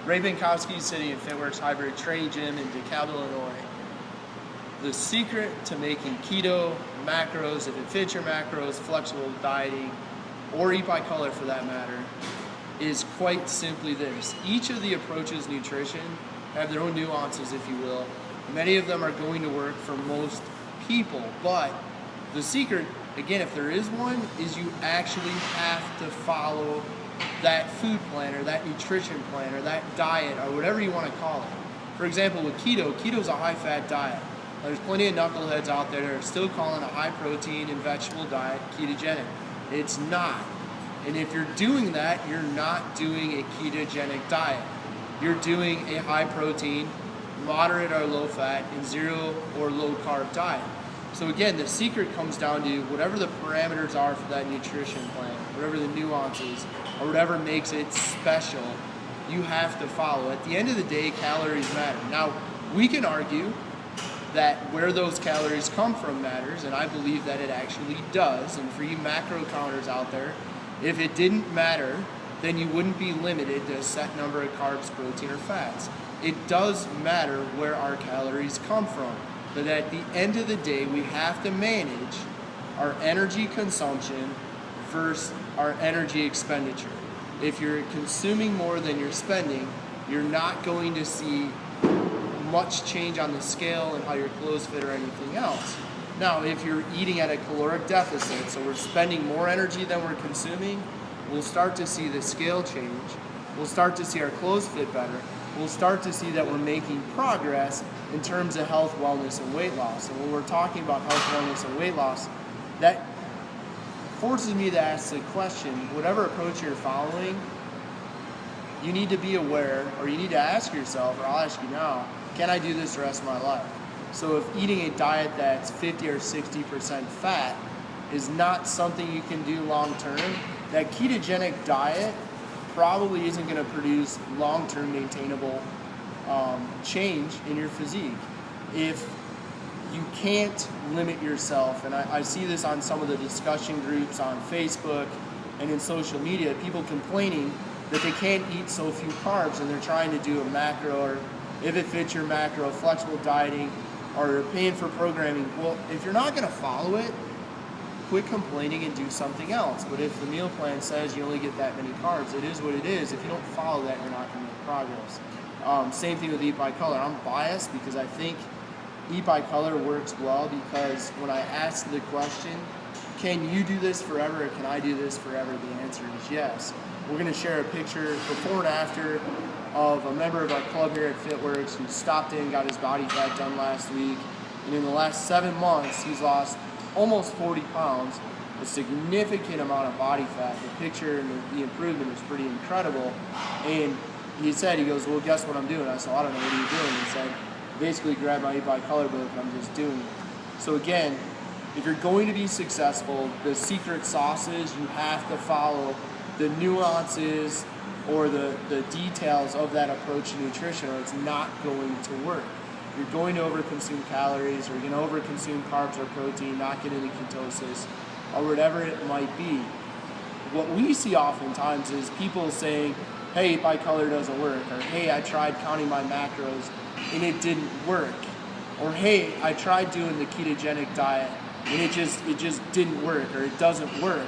Ray Binkowski sitting in FitWorkz Hybrid Training Gym in DeKalb, Illinois. The secret to making keto, macros, if it fits your macros, flexible dieting, or eat by color for that matter, is quite simply this. Each of the approaches nutrition have their own nuances, if you will. Many of them are going to work for most people, but the secret, again, if there is one, is you actually have to follow that food plan or that nutrition plan or that diet or whatever you want to call it. For example, with keto, keto is a high-fat diet. There's plenty of knuckleheads out there that are still calling a high-protein and vegetable diet ketogenic. It's not. And if you're doing that, you're not doing a ketogenic diet. You're doing a high-protein, moderate or low-fat, and zero or low-carb diet. So again, the secret comes down to whatever the parameters are for that nutrition plan, whatever the nuances, or whatever makes it special, you have to follow. At the end of the day, calories matter. Now, we can argue that where those calories come from matters, and I believe that it actually does. And for you macro counters out there, if it didn't matter, then you wouldn't be limited to a set number of carbs, protein, or fats. It does matter where our calories come from. But at the end of the day, we have to manage our energy consumption versus our energy expenditure. If you're consuming more than you're spending, you're not going to see much change on the scale and how your clothes fit or anything else. Now, if you're eating at a caloric deficit, so we're spending more energy than we're consuming, we'll start to see the scale change. We'll start to see our clothes fit better. We'll start to see that we're making progress in terms of health, wellness, and weight loss. And when we're talking about health, wellness, and weight loss, that forces me to ask the question, whatever approach you're following, you need to be aware, or you need to ask yourself, or I'll ask you now, can I do this the rest of my life? So if eating a diet that's 50 or 60% fat is not something you can do long term, that ketogenic diet probably isn't going to produce long-term maintainable change in your physique. If you can't limit yourself, and I see this on some of the discussion groups on Facebook and in social media, people complaining that they can't eat so few carbs and they're trying to do a macro, or if it fits your macro, flexible dieting, or you're paying for programming. Well, if you're not going to follow it, quit complaining and do something else. But if the meal plan says you only get that many carbs, it is what it is. If you don't follow that, you're not going to make progress. Same thing with Eat by Color. I'm biased because I think Eat by Color works well, because when I ask the question, can you do this forever or can I do this forever, the answer is yes. We're going to share a picture before and after of a member of our club here at FitWorkz who stopped in, got his body fat done last week, and in the last 7 months he's lost almost 40 pounds, a significant amount of body fat. The picture and the improvement is pretty incredible. And he said, he goes, well, guess what I'm doing? I said, I don't know, what are you doing? He said, basically grab my Eat by Color book and I'm just doing it. So again, if you're going to be successful, the secret sauce is you have to follow the nuances or the details of that approach to nutrition, or it's not going to work. You're going to overconsume calories, or you're going to overconsume carbs or protein, not get into ketosis, or whatever it might be. What we see oftentimes is people saying, hey, Eat by Color doesn't work, or hey, I tried counting my macros and it didn't work, or hey, I tried doing the ketogenic diet and it just didn't work, or it doesn't work.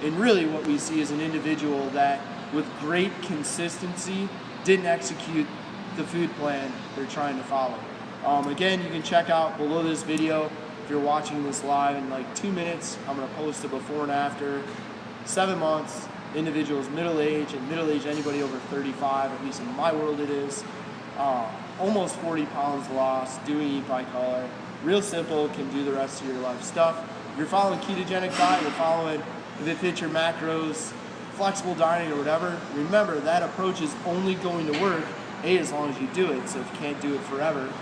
And really what we see is an individual that with great consistency didn't execute the food plan they're trying to follow. Again, you can check out below this video if you're watching this live in like 2 minutes. I'm going to post a before and after. 7 months, individuals middle age, and middle age anybody over 35, at least in my world it is. Almost 40 pounds lost doing Eat by Color. Real simple, can do the rest of your life stuff. If you're following ketogenic diet, you're following, if it fits your macros, flexible dieting or whatever, remember that approach is only going to work, A, as long as you do it. So if you can't do it forever,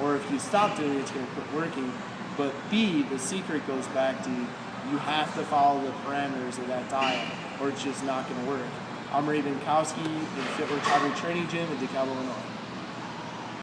or if you stop doing it, it's going to quit working. But B, the secret goes back to you have to follow the parameters of that diet, or it's just not going to work. I'm Ray Binkowski in FitWorkz Hybrid Training Gym in DeKalb, Illinois.